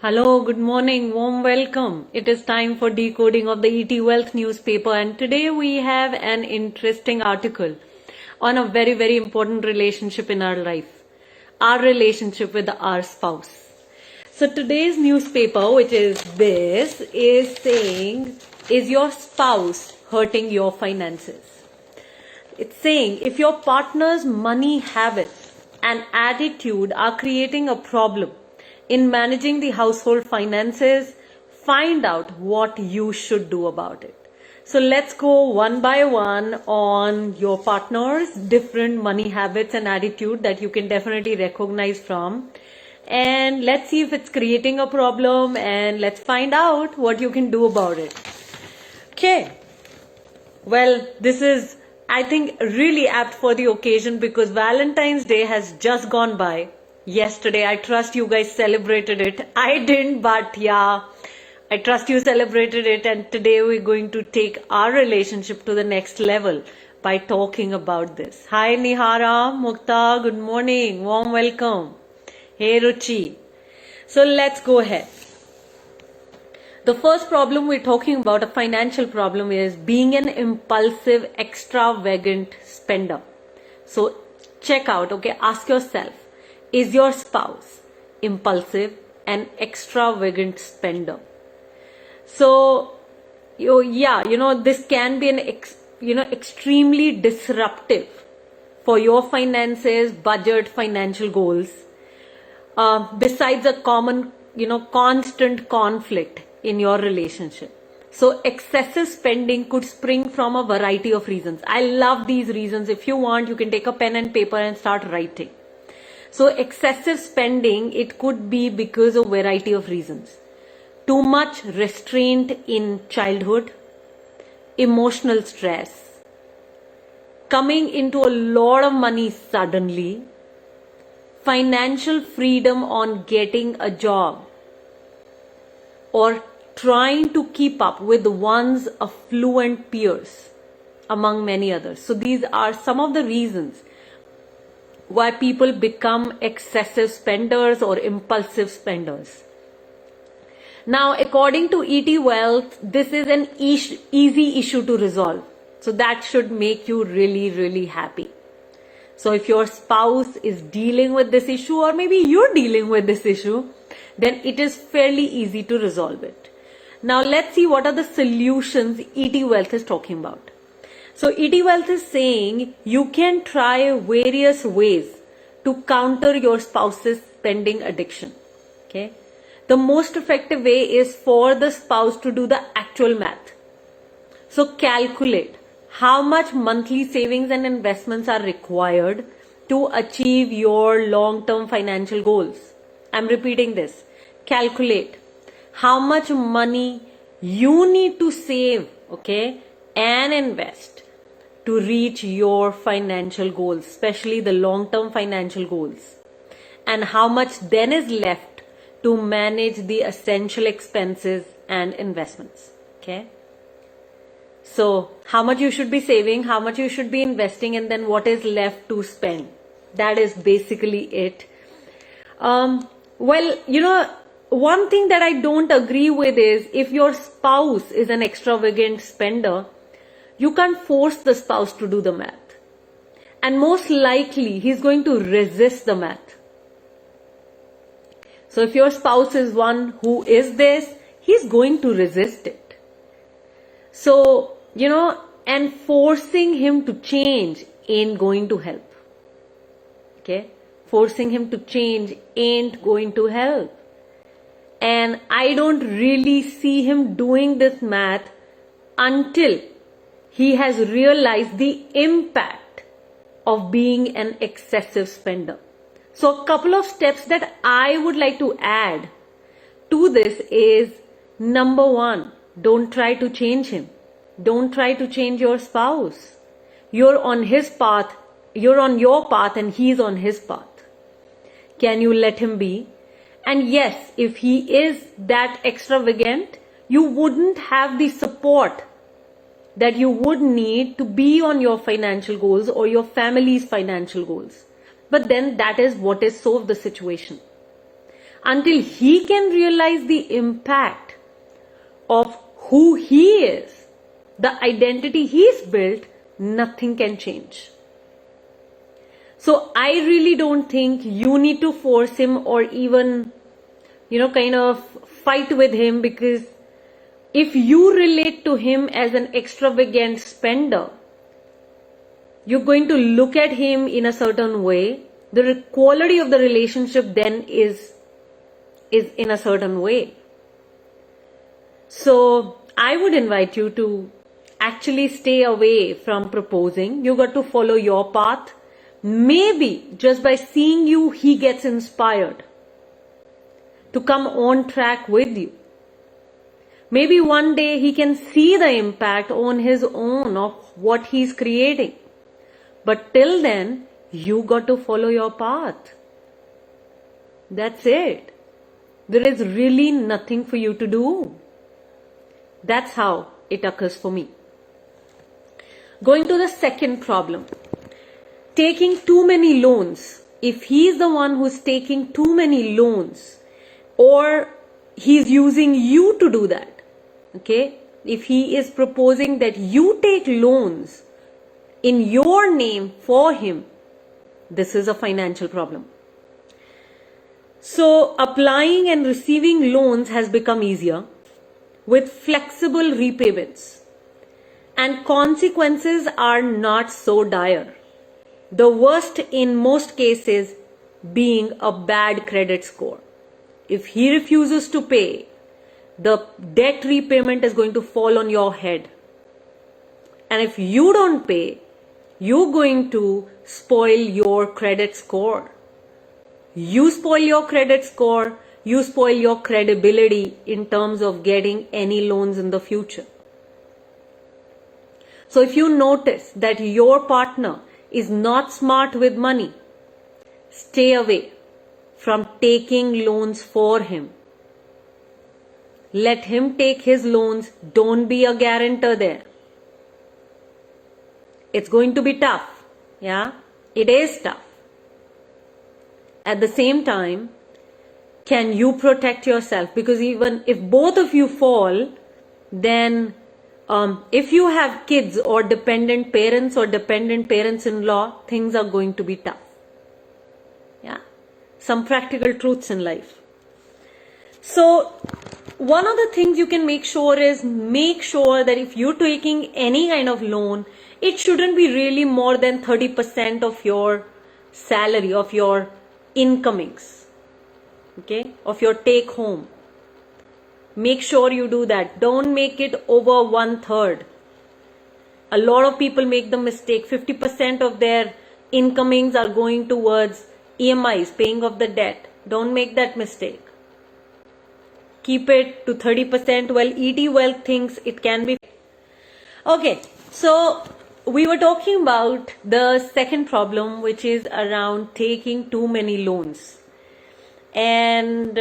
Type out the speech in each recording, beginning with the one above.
Hello, good morning, warm welcome. It is time for decoding of the ET Wealth newspaper, and today we have an interesting article on a very important relationship in our life, our relationship with our spouse. So today's newspaper, which is this, is saying, is your spouse hurting your finances? It's saying if your partner's money habits and attitude are creating a problem in managing the household finances, find out what you should do about it. So let's go one by one on your partner's different money habits and attitude that you can definitely recognize from. And let's see if it's creating a problem, and let's find out what you can do about it. Okay. Well, this is, I think, really apt for the occasion because Valentine's Day has just gone by. Yesterday, I trust you guys celebrated it. I didn't, but yeah, I trust you celebrated it. And today we're going to take our relationship to the next level by talking about this. Hi Nihara, Mukta, good morning, warm welcome. Hey Ruchi. So let's go ahead. The first problem we're talking about, a financial problem, is being an impulsive, extravagant spender. So check out, okay, ask yourself, is your spouse impulsive and extravagant spender? So, this can be an extremely disruptive for your finances, budget, financial goals. Besides a common, constant conflict in your relationship. So excessive spending could spring from a variety of reasons. I love these reasons. If you want, you can take a pen and paper and start writing. So excessive spending, it could be because of a variety of reasons. Too much restraint in childhood, emotional stress, coming into a lot of money suddenly, financial freedom on getting a job, or trying to keep up with one's affluent peers, among many others. So these are some of the reasons why people become excessive spenders or impulsive spenders. Now, according to ET Wealth, this is an easy issue to resolve. So that should make you really happy. So if your spouse is dealing with this issue, or maybe you're dealing with this issue, then it is fairly easy to resolve it. Now let's see what are the solutions ET Wealth is talking about. So ET Wealth is saying you can try various ways to counter your spouse's spending addiction. Okay. The most effective way is for the spouse to do the actual math. So calculate how much monthly savings and investments are required to achieve your long-term financial goals. I'm repeating this. Calculate how much money you need to save, okay, and invest to reach your financial goals, especially the long-term financial goals, and how much then is left to manage the essential expenses and investments. Okay. So how much you should be saving, how much you should be investing, and then what is left to spend. That is basically it. One thing that I don't agree with is if your spouse is an extravagant spender, you can't force the spouse to do the math. And most likely, he's going to resist the math. So if your spouse is one who is this, he's going to resist it. So, and forcing him to change ain't going to help. Okay? Forcing him to change ain't going to help. And I don't really see him doing this math until he has realized the impact of being an excessive spender. So a couple of steps that I would like to add to this is, number one, don't try to change him. Don't try to change your spouse. You're on his path, you're on your path, and he's on his path. Can you let him be? And yes, if he is that extravagant, you wouldn't have the support that you would need to be on your financial goals or your family's financial goals. But then that is what is solved the situation. until he can realize the impact of who he is, the identity he's built, nothing can change. So I really don't think you need to force him or even, kind of fight with him, because if you relate to him as an extravagant spender, you're going to look at him in a certain way. The quality of the relationship then is in a certain way. So I would invite you to actually stay away from proposing. You got to follow your path. Maybe just by seeing you, he gets inspired to come on track with you. Maybe one day he can see the impact on his own of what he's creating. But till then, you got to follow your path. That's it. There is really nothing for you to do. That's how it occurs for me. Going to the second problem. Taking too many loans. If he's the one who's taking too many loans, or he's using you to do that, okay? If he is proposing that you take loans in your name for him, this is a financial problem. So applying and receiving loans has become easier with flexible repayments, and consequences are not so dire. The worst in most cases being a bad credit score. If he refuses to pay, the debt repayment is going to fall on your head. And if you don't pay, you're going to spoil your credit score. You spoil your credit score, you spoil your credibility in terms of getting any loans in the future. So if you notice that your partner is not smart with money, stay away from taking loans for him. Let him take his loans. Don't be a guarantor there. It's going to be tough. Yeah, it is tough. At the same time, can you protect yourself? Because even if both of you fall, then if you have kids or dependent parents-in-law, things are going to be tough. Yeah, some practical truths in life. So one of the things you can make sure that if you're taking any kind of loan, it shouldn't be really more than 30% of your salary, of your incomings, okay, of your take home. Make sure you do that. Don't make it over 1/3. A lot of people make the mistake. 50% of their incomings are going towards EMIs, paying off the debt. Don't make that mistake. Keep it to 30%. Well, ET Wealth thinks it can be. Okay, so we were talking about the second problem, which is around taking too many loans. And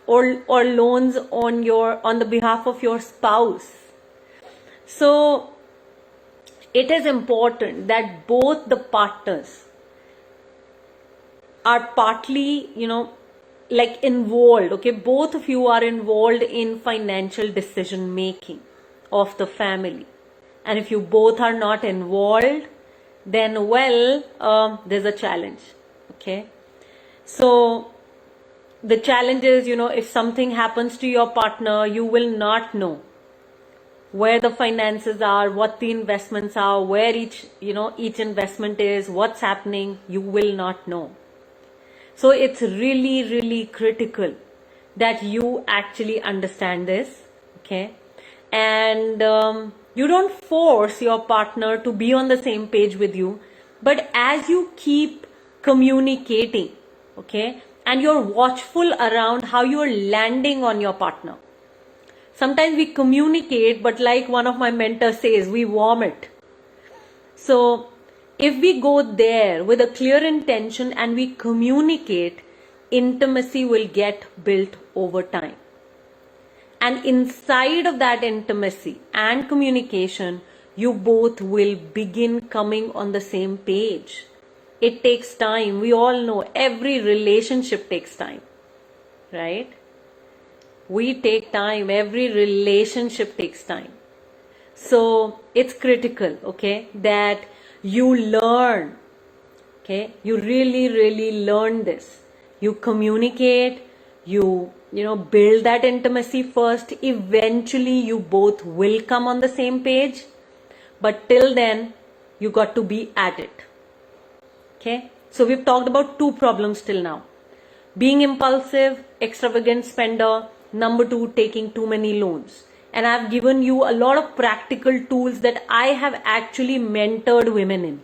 or loans on the behalf of your spouse. So it is important that both the partners are partly, involved. Okay, both of you are involved in financial decision making of the family. And if you both are not involved, then there's a challenge. Okay, so the challenge is, if something happens to your partner, you will not know where the finances are, what the investments are, where each investment is, what's happening. You will not know. So it's really, really critical that you actually understand this, okay? And you don't force your partner to be on the same page with you, but as you keep communicating, okay, and you're watchful around how you're landing on your partner. Sometimes we communicate, but like one of my mentors says, we vomit. So if we go there with a clear intention and we communicate, intimacy will get built over time. And inside of that intimacy and communication, you both will begin coming on the same page. It takes time. We all know every relationship takes time. right? We take time. Every relationship takes time. So it's critical, okay, that you learn, okay, you really learn this. You communicate, you build that intimacy first. Eventually you both will come on the same page, but till then you got to be at it. Okay, so we've talked about two problems till now: being impulsive, extravagant spender. Number two, taking too many loans. And I've given you a lot of practical tools that I have actually mentored women in.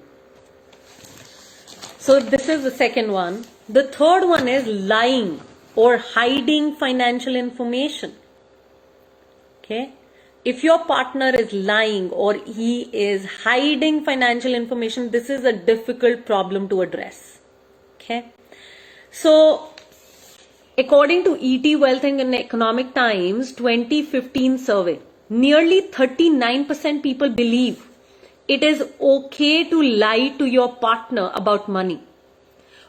So this is the second one. The third one is lying or hiding financial information. Okay, if your partner is lying or he is hiding financial information, this is a difficult problem to address. Okay, so according to ET Wealth and Economic Times 2015 survey, nearly 39% people believe it is okay to lie to your partner about money,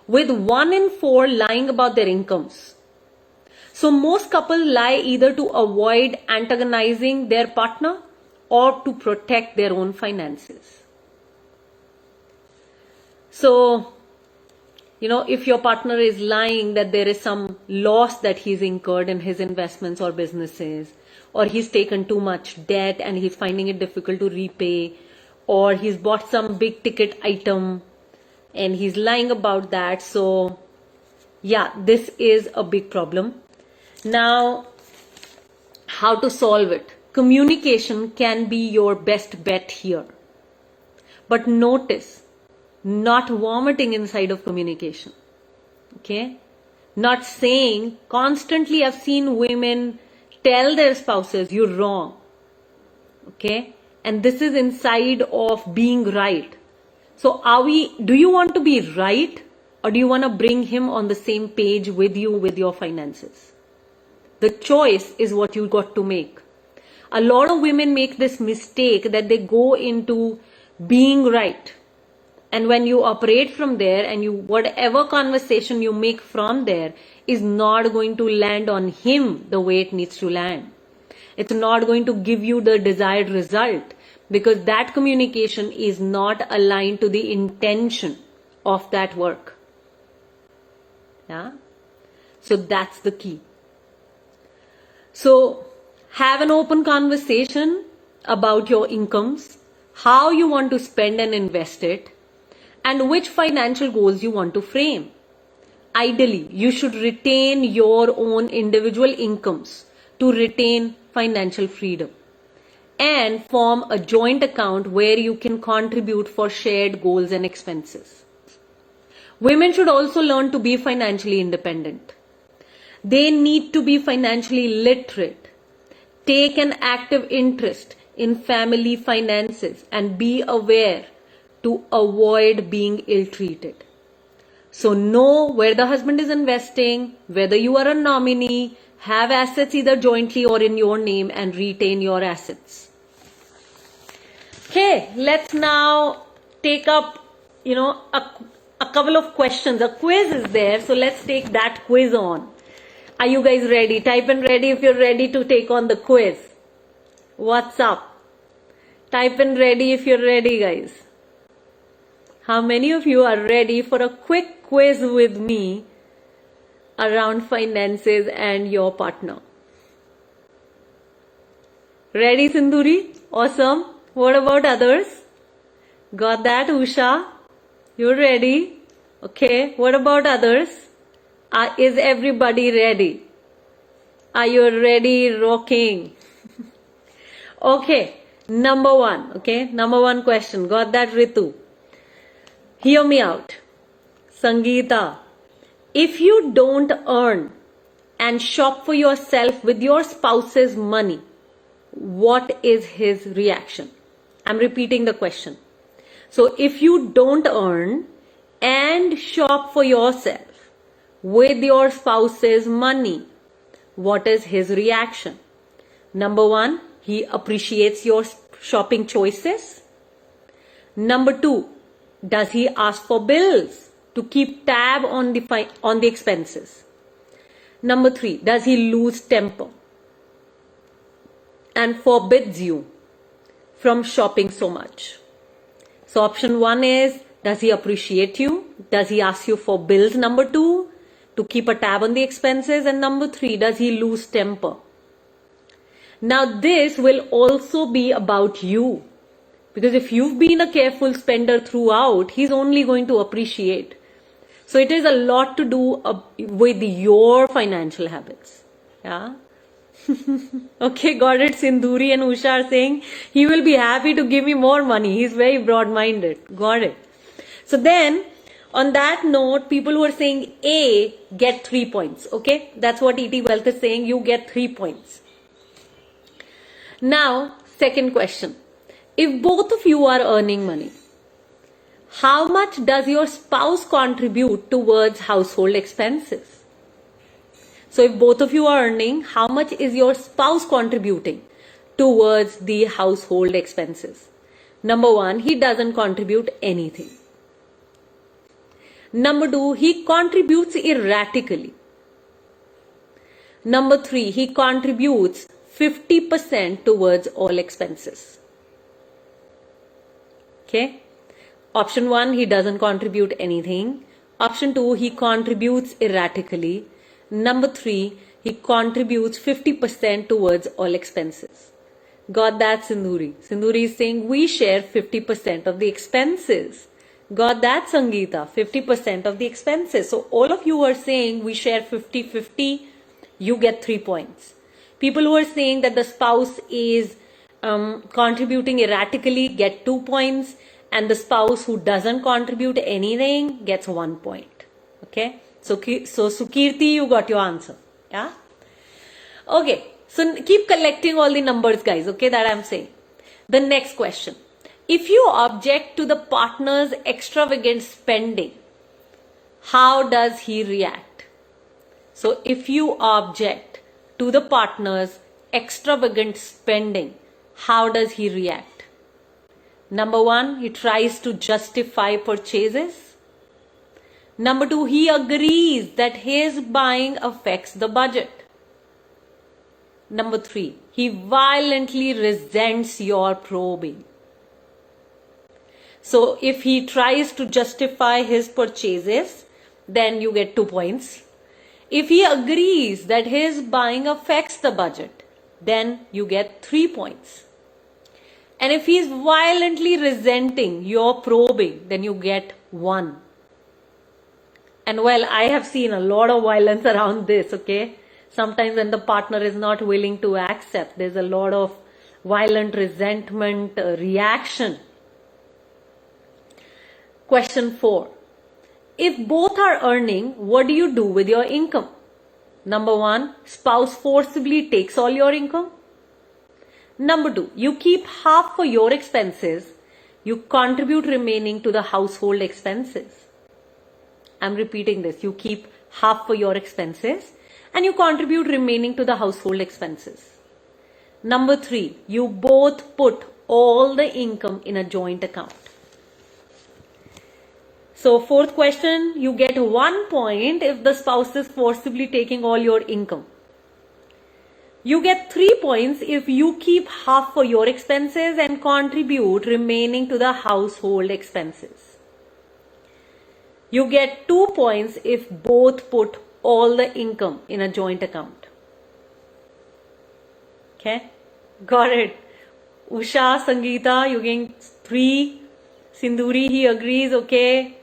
with 1 in 4 lying about their incomes. So most couples lie either to avoid antagonizing their partner or to protect their own finances. So, if your partner is lying that there is some loss that he's incurred in his investments or businesses, or he's taken too much debt and he's finding it difficult to repay, or he's bought some big ticket item and he's lying about that. So, yeah, this is a big problem. Now, how to solve it? Communication can be your best bet here. But notice, not vomiting inside of communication. Okay? Not saying constantly. I've seen women tell their spouses, you're wrong. Okay? And this is inside of being right. So do you want to be right, or do you want to bring him on the same page with you with your finances? The choice is what you got to make. A lot of women make this mistake that they go into being right. And when you operate from there and whatever conversation you make from there is not going to land on him the way it needs to land. It's not going to give you the desired result, because that communication is not aligned to the intention of that work. Yeah? So that's the key. So have an open conversation about your incomes, how you want to spend and invest it, and which financial goals you want to frame. Ideally, you should retain your own individual incomes to retain financial freedom, and form a joint account where you can contribute for shared goals and expenses. Women should also learn to be financially independent. They need to be financially literate, take an active interest in family finances, and be aware to avoid being ill-treated. So know where the husband is investing, whether you are a nominee, have assets either jointly or in your name, and retain your assets. Okay, let's now take up, a couple of questions. A quiz is there, so let's take that quiz on. Are you guys ready? Type in ready if you're ready to take on the quiz. What's up? Type in ready if you're ready, guys. How many of you are ready for a quick quiz with me around finances and your partner? Ready, Sindhuri? Awesome. What about others? Got that, Usha? You're ready? Okay. What about others? Is everybody ready? Are you ready, rocking? Okay. Number one. Okay. Number one question. Got that, Ritu? Hear me out. Sangeeta. If you don't earn and shop for yourself with your spouse's money, what is his reaction? I'm repeating the question. So if you don't earn and shop for yourself with your spouse's money, what is his reaction? Number one, he appreciates your shopping choices. Number two, does he ask for bills to keep tab on the expenses? Number 3, does he lose temper and forbids you from shopping so much? So option 1 is, does he appreciate you? Does he ask you for bills? Number 2, to keep a tab on the expenses. And number 3, does he lose temper? Now this will also be about you. Because if you've been a careful spender throughout, he's only going to appreciate. So it is a lot to do with your financial habits. Yeah. Okay, got it. Sindhuri and Usha are saying he will be happy to give me more money. He's very broad-minded. Got it. So then, on that note, people who are saying A get 3 points. Okay, that's what ET Wealth is saying. You get 3 points. Now, second question. If both of you are earning money, how much does your spouse contribute towards household expenses? So if both of you are earning, how much is your spouse contributing towards the household expenses? Number 1, he doesn't contribute anything. Number 2, he contributes erratically. Number 3, he contributes 50% towards all expenses. Okay. Option 1, he doesn't contribute anything. Option 2, he contributes erratically. Number 3, he contributes 50% towards all expenses. Got that, Sindhuri? Sindhuri is saying we share 50% of the expenses. Got that, Sangeeta? 50% of the expenses. So all of you are saying we share 50-50. You get 3 points. People who are saying that the spouse is contributing erratically get 2 points. And the spouse who doesn't contribute anything gets 1 point. Okay. So Sukirti, you got your answer. Yeah. Okay. So keep collecting all the numbers, guys. Okay, that I'm saying. The next question. If you object to the partner's extravagant spending, how does he react? So if you object to the partner's extravagant spending, how does he react? Number 1, he tries to justify purchases. Number 2, he agrees that his buying affects the budget. Number 3, he violently resents your probing. So if he tries to justify his purchases, then you get 2 points. If he agrees that his buying affects the budget, then you get 3 points. And if he is violently resenting your probing, then you get 1. And well, I have seen a lot of violence around this, okay? Sometimes when the partner is not willing to accept, there's a lot of violent resentment, reaction. Question 4. If both are earning, what do you do with your income? Number 1, spouse forcibly takes all your income. Number 2, you keep half for your expenses. You contribute remaining to the household expenses. I'm repeating this. You keep half for your expenses and you contribute remaining to the household expenses. Number 3, you both put all the income in a joint account. So fourth question, you get 1 point if the spouse is forcibly taking all your income. You get 3 points if you keep half for your expenses and contribute remaining to the household expenses. You get 2 points if both put all the income in a joint account. Okay? Got it. Usha, Sangeeta, you gain 3. Sindhuri, he agrees. Okay.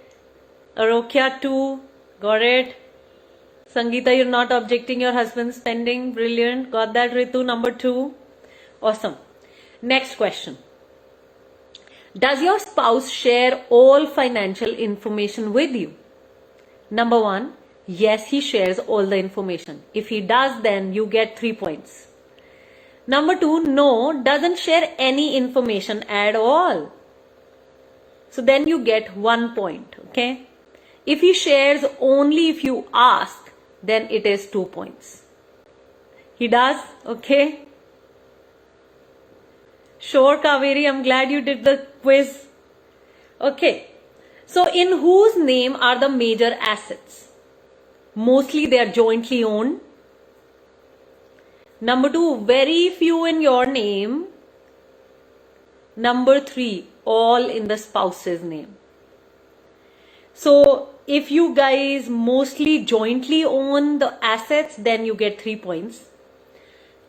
Arokya, 2. Got it. Sangeeta, you're not objecting your husband's spending. Brilliant. Got that, Ritu, number 2. Awesome. Next question. Does your spouse share all financial information with you? Number 1, yes, he shares all the information. If he does, then you get 3 points. Number 2, no, doesn't share any information at all. So then you get 1 point, okay? If he shares only if you ask, then it is 2 points. He does, okay? Sure, Kaveri, I'm glad you did the quiz. Okay, so in whose name are the major assets? Mostly they are jointly owned. Number 2, very few in your name. Number 3, all in the spouse's name. So if you guys mostly jointly own the assets, then you get 3 points.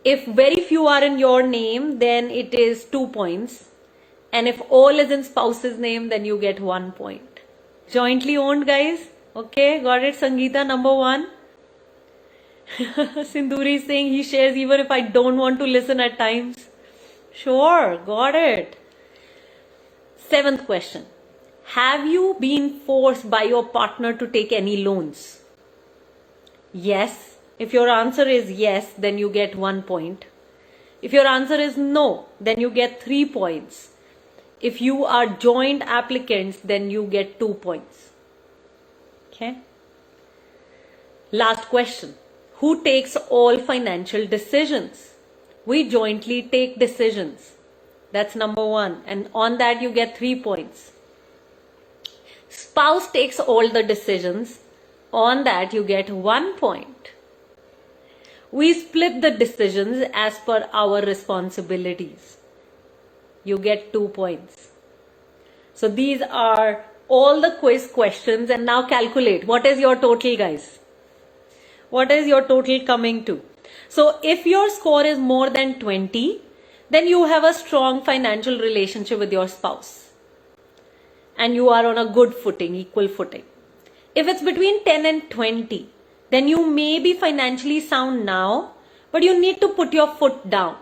If very few are in your name, then it is 2 points. And if all is in spouse's name, then you get 1 point. Jointly owned, guys? Okay, got it, Sangeeta, number 1. Sindhuri is saying he shares even if I don't want to listen at times. Sure, got it. 7th question. Have you been forced by your partner to take any loans? Yes. If your answer is yes, then you get 1 point. If your answer is no, then you get 3 points. If you are joint applicants, then you get 2 points. Okay. Last question. Who takes all financial decisions? We jointly take decisions. That's number 1. And on that you get 3 points. Spouse takes all the decisions. On that you get 1 point. We split the decisions as per our responsibilities. You get 2 points. So these are all the quiz questions, and now calculate. What is your total, guys? What is your total coming to? So if your score is more than 20, then you have a strong financial relationship with your spouse. And you are on a good footing, equal footing. If it's between 10 and 20, then you may be financially sound now, but you need to put your foot down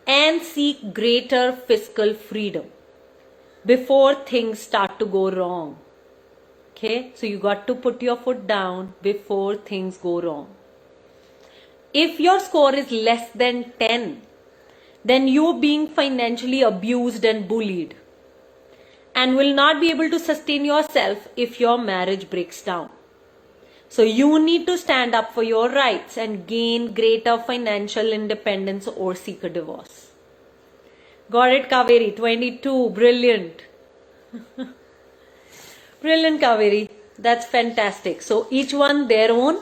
and seek greater fiscal freedom before things start to go wrong. Okay, so you got to put your foot down before things go wrong. If your score is less than 10, then you're being financially abused and bullied and will not be able to sustain yourself if your marriage breaks down. So you need to stand up for your rights and gain greater financial independence or seek a divorce. Got it, Kaveri? 22. Brilliant. Brilliant, Kaveri. That's fantastic. So each one their own.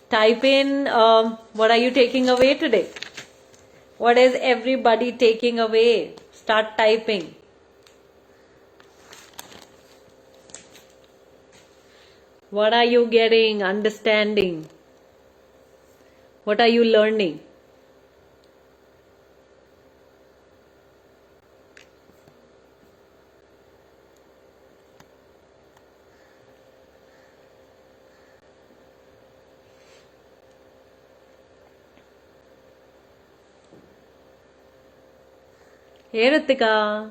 Type in what are you taking away today? What is everybody taking away? Start typing. What are you getting, understanding? What are you learning? Hey Ritika.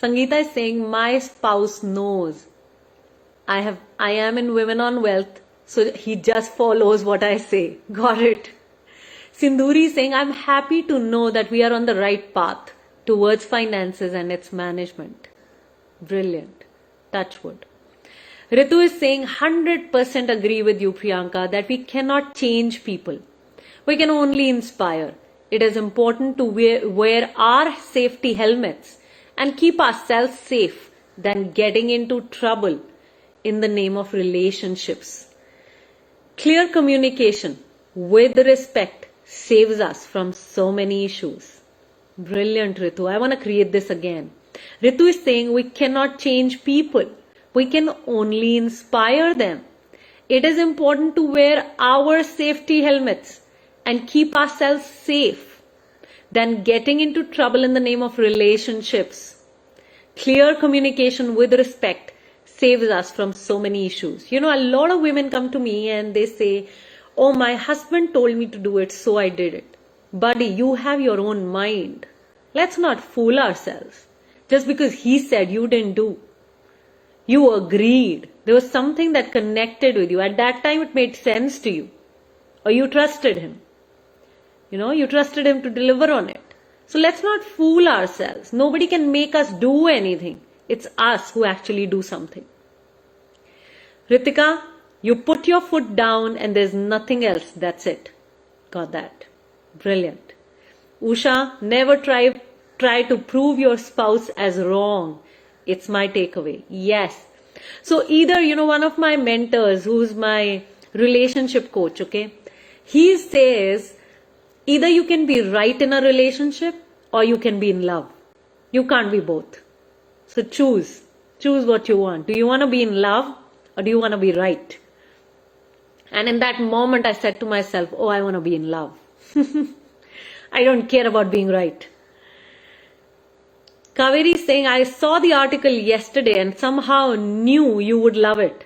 Sangeeta is saying, my spouse knows I am in Women on Wealth, so he just follows what I say. Got it. Sindhuri is saying, I'm happy to know that we are on the right path towards finances and its management. Brilliant. Touch wood. Ritu is saying, 100% agree with you, Priyanka, that we cannot change people. We can only inspire. It is important to wear our safety helmets and keep ourselves safe than getting into trouble in the name of relationships. Clear communication with respect saves us from so many issues. Brilliant, Ritu. I want to create this again. Ritu is saying we cannot change people. We can only inspire them. It is important to wear our safety helmets and keep ourselves safe than getting into trouble in the name of relationships. Clear communication with respect saves us from so many issues. You know, a lot of women come to me and they say, oh, my husband told me to do it, so I did it. Buddy, you have your own mind. Let's not fool ourselves. Just because he said, you didn't do. You agreed. There was something that connected with you. At that time, it made sense to you. Or you trusted him. You know, you trusted him to deliver on it. So let's not fool ourselves. Nobody can make us do anything. It's us who actually do something. Ritika, you put your foot down and there's nothing else. That's it. Got that. Brilliant. Usha, never try to prove your spouse as wrong. It's my takeaway. Yes. So either, one of my mentors who's my relationship coach, okay, he says, Either you can be right in a relationship or you can be in love. You can't be both. So choose. Choose what you want. Do you want to be in love or do you want to be right? And in that moment, I said to myself, oh, I want to be in love. I don't care about being right. Kaveri is saying, I saw the article yesterday and somehow knew you would love it.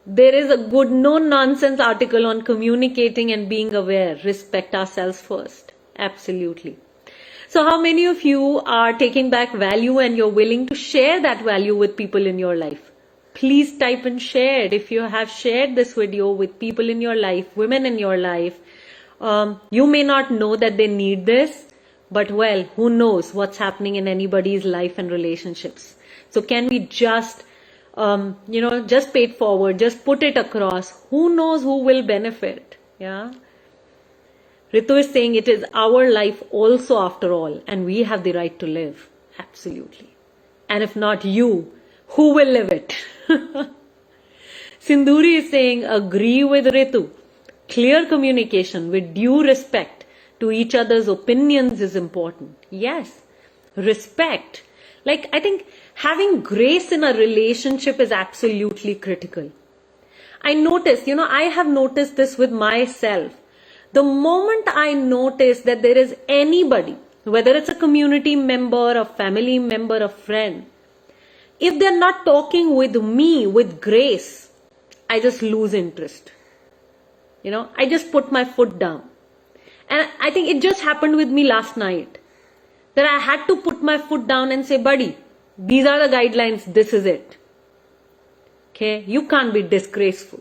There is a good no-nonsense article on communicating and being aware. Respect ourselves first. Absolutely. So how many of you are taking back value and you're willing to share that value with people in your life? Please type in shared. If you have shared this video with people in your life, women in your life, you may not know that they need this, but well, who knows what's happening in anybody's life and relationships. So can we just just pay it forward, just put it across. Who knows who will benefit? Yeah. Ritu is saying it is our life also after all, and we have the right to live. Absolutely. And if not you, who will live it? Sindhuri is saying, agree with Ritu. Clear communication with due respect to each other's opinions is important. Yes. Respect. Like, I think having grace in a relationship is absolutely critical. I notice, I have noticed this with myself. The moment I notice that there is anybody, whether it's a community member, a family member, a friend, if they're not talking with me with grace, I just lose interest. I just put my foot down. And I think it just happened with me last night. That I had to put my foot down and say, buddy, these are the guidelines, this is it. Okay, you can't be disgraceful.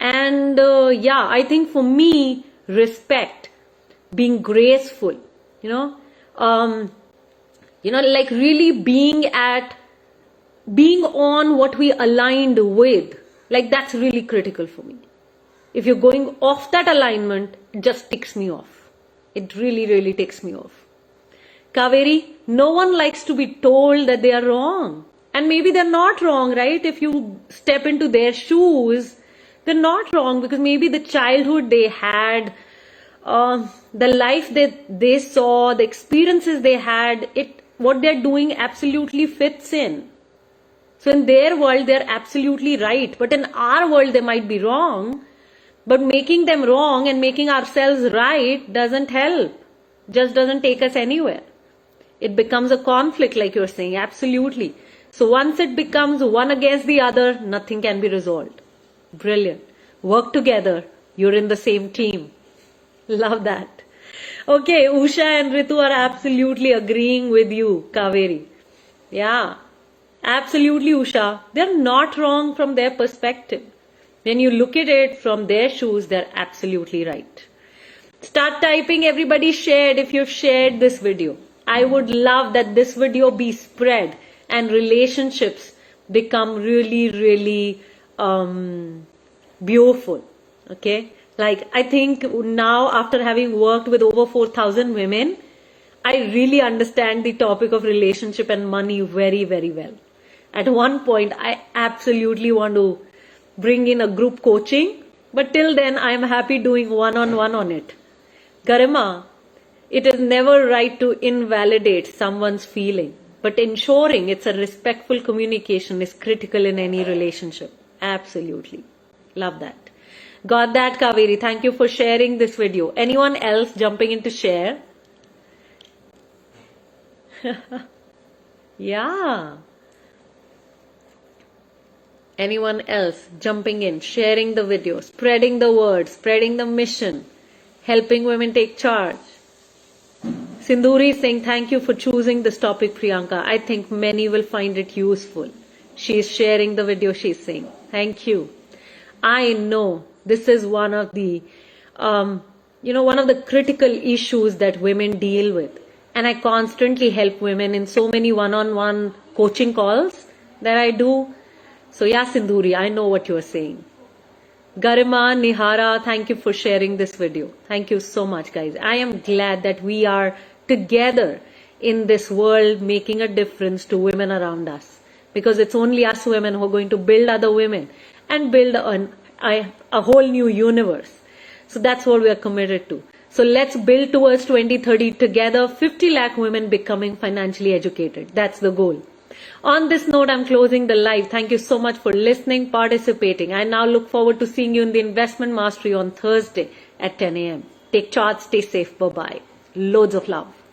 And I think for me, respect, being graceful, like really being on what we aligned with, like that's really critical for me. If you're going off that alignment, it just ticks me off. It really, really takes me off. Kaveri, no one likes to be told that they are wrong. And maybe they're not wrong, right? If you step into their shoes, they're not wrong because maybe the childhood they had, the life that they saw, the experiences they had, what they're doing absolutely fits in. So in their world, they're absolutely right. But in our world, they might be wrong. But making them wrong and making ourselves right doesn't help. Just doesn't take us anywhere. It becomes a conflict, like you're saying. Absolutely. So once it becomes one against the other, nothing can be resolved. Brilliant. Work together. You're in the same team. Love that. Okay, Usha and Ritu are absolutely agreeing with you, Kaveri. Yeah. Absolutely, Usha. They're not wrong from their perspective. When you look at it from their shoes, they're absolutely right. Start typing, everybody shared if you've shared this video. I would love that this video be spread and relationships become really, really beautiful. Okay? Like, I think now after having worked with over 4,000 women, I really understand the topic of relationship and money very, very well. At one point, I absolutely want to bring in a group coaching, but till then I am happy doing one-on-one on it. Garima, it is never right to invalidate someone's feeling, but ensuring it's a respectful communication is critical in any relationship. Absolutely. Love that. Got that, Kaveri. Thank you for sharing this video. Anyone else jumping in to share? Yeah. Anyone else jumping in, sharing the video, spreading the word, spreading the mission, helping women take charge? Sindhuri is saying, thank you for choosing this topic, Priyanka. I think many will find it useful. She is sharing the video, she's saying. Thank you. I know this is one of the, one of the critical issues that women deal with. And I constantly help women in so many one-on-one coaching calls that I do. So yeah, Sindhuri, I know what you're saying. Garima, Nihara, thank you for sharing this video. Thank you so much, guys. I am glad that we are together in this world making a difference to women around us. Because it's only us women who are going to build other women and build a whole new universe. So that's what we are committed to. So let's build towards 2030 together, 50 lakh women becoming financially educated. That's the goal. On this note, I'm closing the live. Thank you so much for listening, participating. I now look forward to seeing you in the Investment Mastery on Thursday at 10 a.m. Take charge, stay safe. Bye-bye. Loads of love.